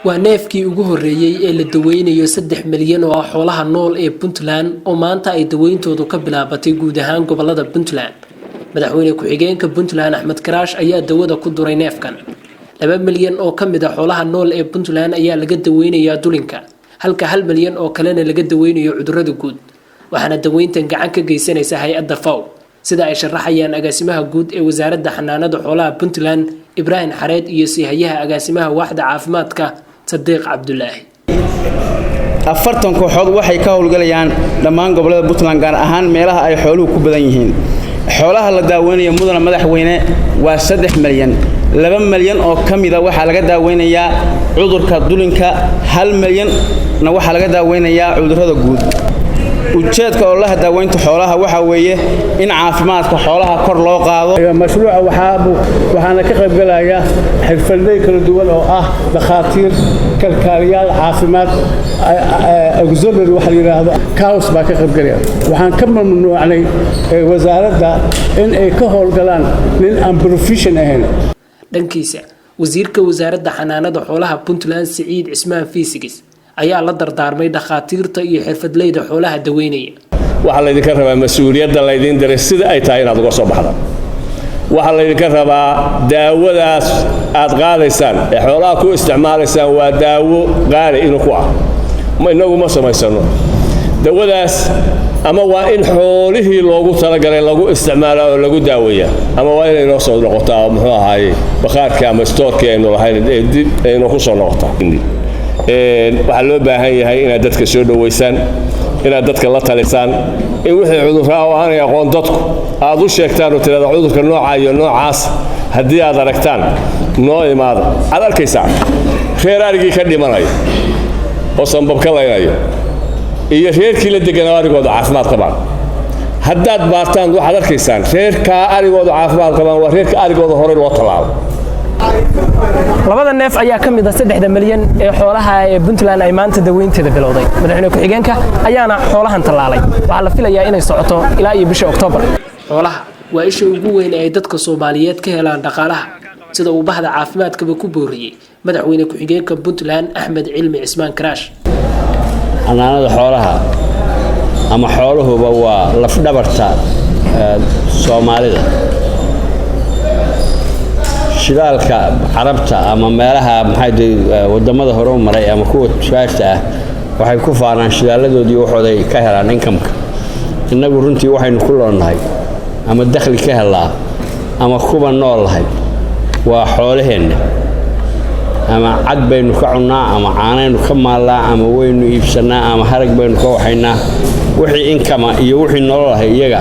waa neefkii ugu horeeyay ee la daweynayo 3 milyan oo xoolaha nool ee Puntland oo maanta ay daweyntoodu ka bilaabatay guud ahaan gobolada Puntland. madaxweyne ku-xigeenka Puntland Axmed Karaash ayaa dawada ku duray neefkan. 2 milyan oo ka mid ah xoolaha nool ee Puntland ayaa laga daweynayaa dulinka, halka 1 milyan oo kalena laga daweynayo cudurrada guud. waxaana daweyntan gacan ka geysanaysa hay'adda FAO sida ay sharaxayaan agaasimaha guud ee wasaaradda xanaanada xoolaha Puntland Ibrahim Xareed iyo sihayaha agaasimaha waaxda caafimaadka Sadiq Cabdullaahi. 40 kooxood waxay ka howlgalayaan dhammaan gobolada Puntland gaar ahaan meelaha ay xooluhu ku badan yihiin. xoolaha la daaweynayo mudana madaxweyne waa 3 milyan. 2 milyan oo kamida waxa laga daaweynayaa cudurka dulinka, 1 milyan na waxa laga daaweynayaa cudurrada guud. ujeedka oo la daaweynta xoolaha waxa weeye in caafimaadka xoolaha kor loo qaado. mashruuca waxaana ka qayb galaya xirfadley kala duwan oo ah dhakhaatiir, kalkaaliyaal caafimaad, auxiliary waxa la yiraahdo kaos baa ka qayb galaya. waxaan ka mamnuucnay wasaaradda in ay ka howlgalaan nin aan profession ahayn. dhankiisa wasiirka wasaaradda xanaanada xoolaha Puntland Siciid Cismaan Fiisigis ayaa la dardaarmay dhakhaatiirta iyo xirfadleyda xoolaha daweynaya. waxa la idinka rabaa mas'uuliyadda la idin diray sida ay tahay inaad uga soo baxdaan. waxa la idinka rabaa daawadaas aad qaadaysaan ee xoolaha ku isticmaalaysaan waa daawo qaali inuu ku ah. ma inagu ma samaysano daawadaas ama waa in xoolihii loogu talagalay lagu isticmaalo oo lagu daaweeyaa ama waa inay noo soo noqotaa muxuu ahaayay bakhaarka ama stoorkii aynu lahayn ee dib aynu ku soo noqotaa. waxaa loo baahan yahay inaad dadka soo dhaweysaan, inaad dadka la talisaan, in wixii cudurrada oo aanay aqoon dadku aad u sheegtaan oo tirada cudurka nooca iyo noocaas haddii aad aragtaan noo imaada. aad arkaysaan reer arigii ka dhimanayo oo sanbab ka laynayo iyo reerkii la deganaa arigooda caafimaad qabaan. haddaad baartaan waxaad arkaysaan reerka arigooda caafimaad qabaan waa reerka arigooda hore loo tallaalo. labada neef ayaa ka mid ah 3 milyan ee xoolaha ee Puntland ay maanta daweynteeda bilowday. madaxweyne ku-xigeenka ayaana xoolahan tallaalay. waxaa la filayaa inay socoto ilaa iyo bisha Oktoobar. xoolaha waa isha ugu weyn ee dadka Soomaaliyeed ka helaan dhaqaalaha, sida uu bahda caafimaadkaba ku booriyay madaxweyne ku-xigeenka Puntland Axmed Cilmi Cismaan Karaash. xanaanada xoolaha ama xooluhuba waa laf dhabarta Soomaalida. shidaalka carabta ama meelaha wadamada hore u maray ama kuwa tusaashta ah waxay ku faanaan shidaaladoodii waxooda ka helaan income-ka. inagu runtii waxaynu ku loonahay ama dakhli ka helaa ama kuba noolahay waa xoolaheenna. ama cad baynu ka cunnaa ama caanaynu ka maallaa ama waynu iibsanaa ama harag baynu ka waxaynaa. wixii income iyo wixii nololahay iyaga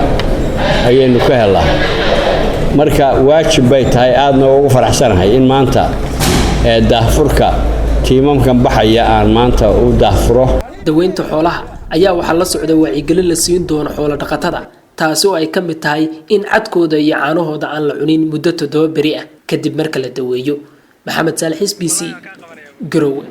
ayaynu ka helaa. marka waajib bay tahay aadna ugu faraxsanahay in maanta daahfurka tiimamkan baxaya aan maanta u daahfuro. daweynta xoolaha ayaa waxa la socda wacyigelin la siin doono xoolo dhaqatada, taasi oo ay ka mid tahay in cadkooda iyo caanahooda aan la cunin muddo 7 beri ah kadib marka la daweeyo. maxamed Saalix SBC Garowe.